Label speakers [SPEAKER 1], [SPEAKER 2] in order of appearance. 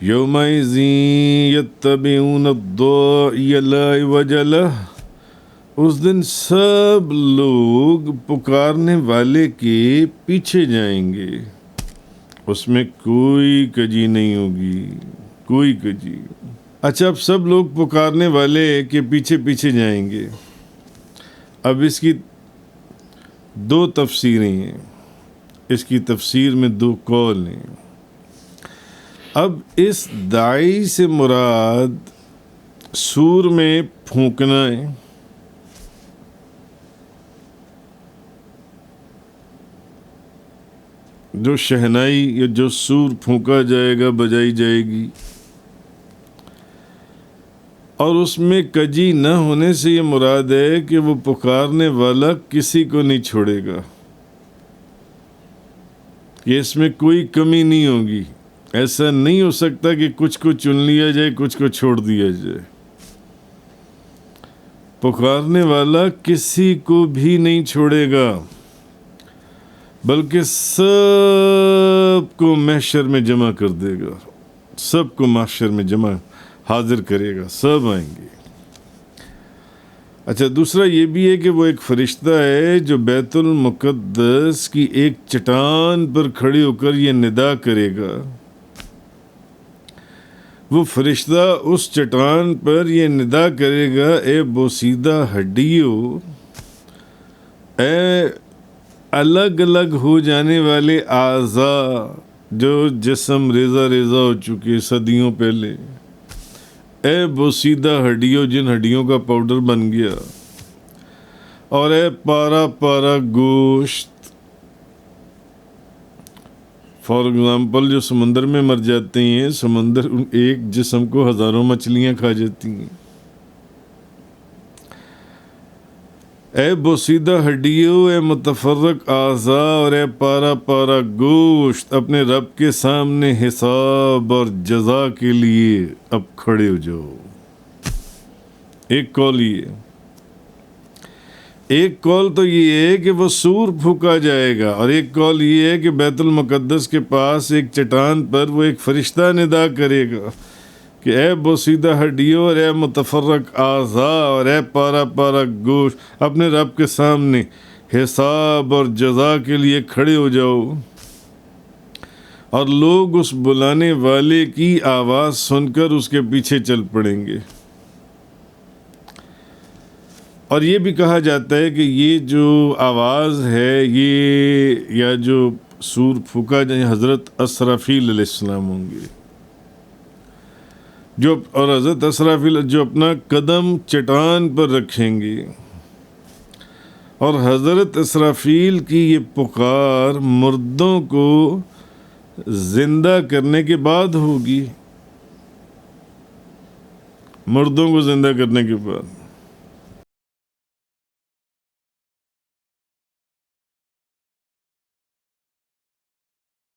[SPEAKER 1] یومئذ یتبعون الداعی لا عوج لہ، اس دن سب لوگ پکارنے والے کے پیچھے جائیں گے، اس میں کوئی کجی نہیں ہوگی، کوئی کجی۔ اچھا، اب سب لوگ پکارنے والے کے پیچھے پیچھے جائیں گے۔ اب اس کی دو تفسیریں ہیں، اس کی تفسیر میں دو قول ہیں۔ اب اس داعی سے مراد سور میں پھونکنا ہے، جو شہنائی یا جو سور پھونکا جائے گا، بجائی جائے گی، اور اس میں کجی نہ ہونے سے یہ مراد ہے کہ وہ پکارنے والا کسی کو نہیں چھوڑے گا، کہ اس میں کوئی کمی نہیں ہوگی۔ ایسا نہیں ہو سکتا کہ کچھ کو چن لیا جائے، کچھ کو چھوڑ دیا جائے۔ پکارنے والا کسی کو بھی نہیں چھوڑے گا، بلکہ سب کو محشر میں جمع کر دے گا، سب کو محشر میں جمع حاضر کرے گا، سب آئیں گے۔ اچھا، دوسرا یہ بھی ہے کہ وہ ایک فرشتہ ہے جو بیت المقدس کی ایک چٹان پر کھڑے ہو کر یہ ندا کرے گا۔ وہ فرشتہ اس چٹان پر یہ ندا کرے گا، اے بوسیدہ ہڈیوں، اے الگ الگ ہو جانے والے اعضاء جو جسم ریزہ ریزہ ہو چکے صدیوں پہلے، اے بوسیدہ ہڈیوں جن ہڈیوں کا پاؤڈر بن گیا، اور اے پارا پارا گوشت۔ فار ایگزامپل جو سمندر میں مر جاتے ہیں، سمندر ایک جسم کو ہزاروں مچھلیاں کھا جاتی ہیں۔ اے بوسیدہ ہڈیوں، اے متفرق اعضاء، اور اے پارا پارا گوشت، اپنے رب کے سامنے حساب اور جزا کے لیے اب کھڑے ہو جاؤ۔ ایک قول یہ، ایک قول تو یہ ہے کہ وہ سور پھونکا جائے گا، اور ایک قول یہ ہے کہ بیت المقدس کے پاس ایک چٹان پر وہ ایک فرشتہ ندا کرے گا کہ اے بوسیدہ ہڈیوں، اور اے متفرق اعضاء، اور اے پارا پارا گوشت، اپنے رب کے سامنے حساب اور جزا کے لیے کھڑے ہو جاؤ۔ اور لوگ اس بلانے والے کی آواز سن کر اس کے پیچھے چل پڑیں گے۔ اور یہ بھی کہا جاتا ہے کہ یہ جو آواز ہے، یہ یا جو سور پھونکا جائے، حضرت اسرافیل علیہ السلام ہوں گے، اور حضرت اسرافیل جو اپنا قدم چٹان پر رکھیں گے، اور حضرت اسرافیل کی یہ پکار مردوں کو زندہ کرنے کے بعد ہوگی، مردوں کو زندہ کرنے کے بعد۔